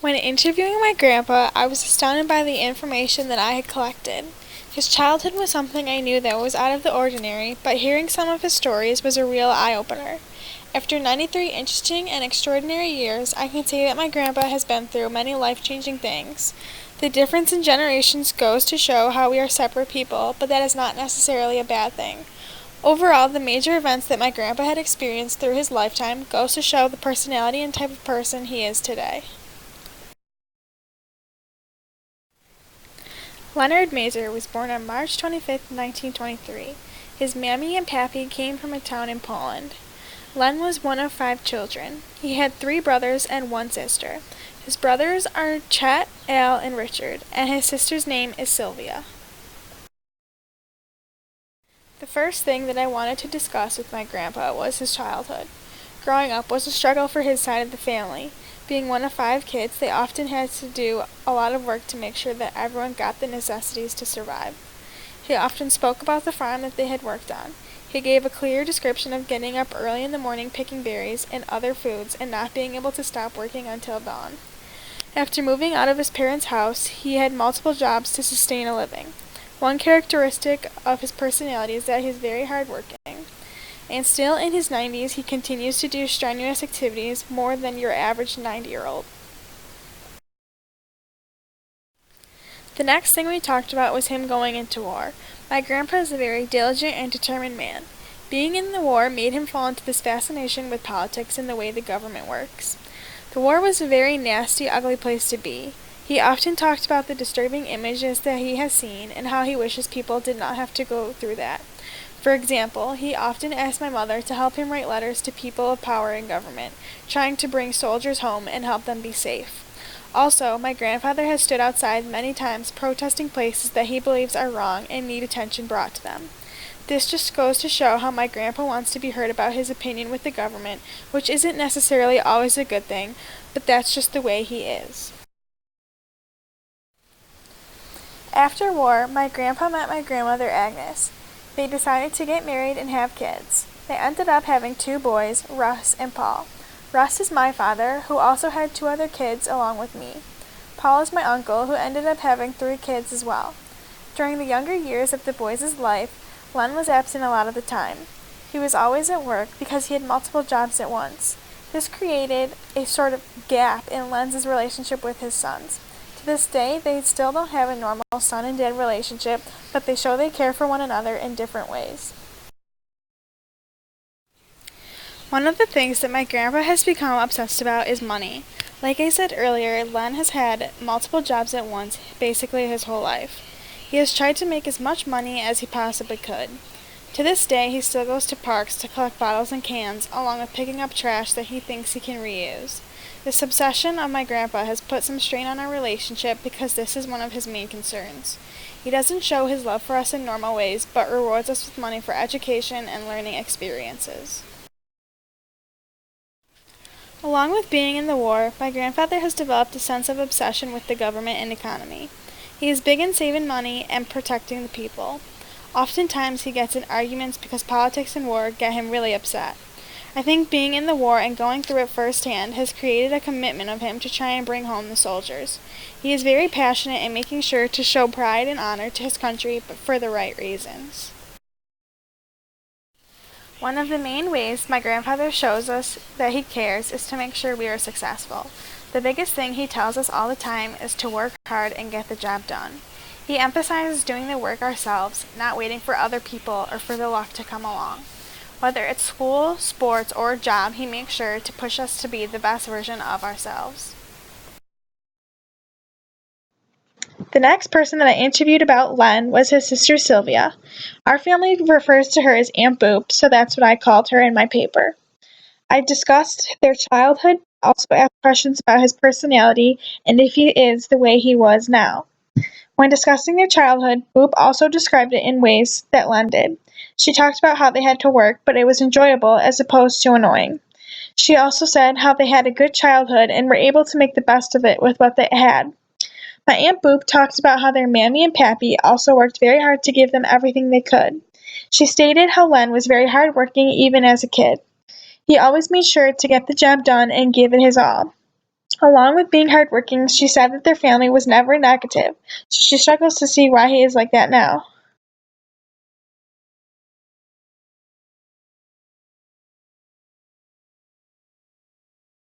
When interviewing my grandpa, I was astounded by the information that I had collected. His childhood was something I knew that was out of the ordinary, but hearing some of his stories was a real eye-opener. After 93 interesting and extraordinary years, I can say that my grandpa has been through many life-changing things. The difference in generations goes to show how we are separate people, but that is not necessarily a bad thing. Overall, the major events that my grandpa had experienced through his lifetime goes to show the personality and type of person he is today. Len Mazur was born on March 25, 1923. His mammy and pappy came from a town in Poland. Len was one of 5 children. He had 3 brothers and 1 sister. His brothers are Chet, Al, and Richard, and his sister's name is Sylvia. The first thing that I wanted to discuss with my grandpa was his childhood. Growing up was a struggle for his side of the family. Being one of 5 kids, they often had to do a lot of work to make sure that everyone got the necessities to survive. He often spoke about the farm that they had worked on. He gave a clear description of getting up early in the morning picking berries and other foods and not being able to stop working until dawn. After moving out of his parents' house, he had multiple jobs to sustain a living. One characteristic of his personality is that he is very hardworking. And still in his 90s, he continues to do strenuous activities more than your average 90-year-old. The next thing we talked about was him going into war. My grandpa is a very diligent and determined man. Being in the war made him fall into this fascination with politics and the way the government works. The war was a very nasty, ugly place to be. He often talked about the disturbing images that he has seen and how he wishes people did not have to go through that. For example, he often asked my mother to help him write letters to people of power in government, trying to bring soldiers home and help them be safe. Also, my grandfather has stood outside many times protesting places that he believes are wrong and need attention brought to them. This just goes to show how my grandpa wants to be heard about his opinion with the government, which isn't necessarily always a good thing, but that's just the way he is. After war, my grandpa met my grandmother Agnes. They decided to get married and have kids. They ended up having 2 boys, Russ and Paul. Russ is my father, who also had 2 other kids along with me. Paul is my uncle, who ended up having 3 kids as well. During the younger years of the boys' life, Len was absent a lot of the time. He was always at work because he had multiple jobs at once. This created a sort of gap in Len's relationship with his sons. To this day, they still don't have a normal son and dad relationship, but they show they care for one another in different ways. One of the things that my grandpa has become obsessed about is money. Like I said earlier, Len has had multiple jobs at once, basically his whole life. He has tried to make as much money as he possibly could. To this day, he still goes to parks to collect bottles and cans, along with picking up trash that he thinks he can reuse. This obsession of my grandpa has put some strain on our relationship because this is one of his main concerns. He doesn't show his love for us in normal ways, but rewards us with money for education and learning experiences. Along with being in the war, my grandfather has developed a sense of obsession with the government and economy. He is big in saving money and protecting the people. Oftentimes he gets in arguments because politics and war get him really upset. I think being in the war and going through it firsthand has created a commitment of him to try and bring home the soldiers. He is very passionate in making sure to show pride and honor to his country, but for the right reasons. One of the main ways my grandfather shows us that he cares is to make sure we are successful. The biggest thing he tells us all the time is to work hard and get the job done. He emphasizes doing the work ourselves, not waiting for other people or for the luck to come along. Whether it's school, sports, or a job, he makes sure to push us to be the best version of ourselves. The next person that I interviewed about Len was his sister Sylvia. Our family refers to her as Aunt Boop, so that's what I called her in my paper. I discussed their childhood, also asked questions about his personality and if he is the way he was now. When discussing their childhood, Boop also described it in ways that Len did. She talked about how they had to work, but it was enjoyable as opposed to annoying. She also said how they had a good childhood and were able to make the best of it with what they had. My Aunt Boop talked about how their Mammy and Pappy also worked very hard to give them everything they could. She stated how Len was very hardworking even as a kid. He always made sure to get the job done and give it his all. Along with being hardworking, she said that their family was never negative, so she struggles to see why he is like that now.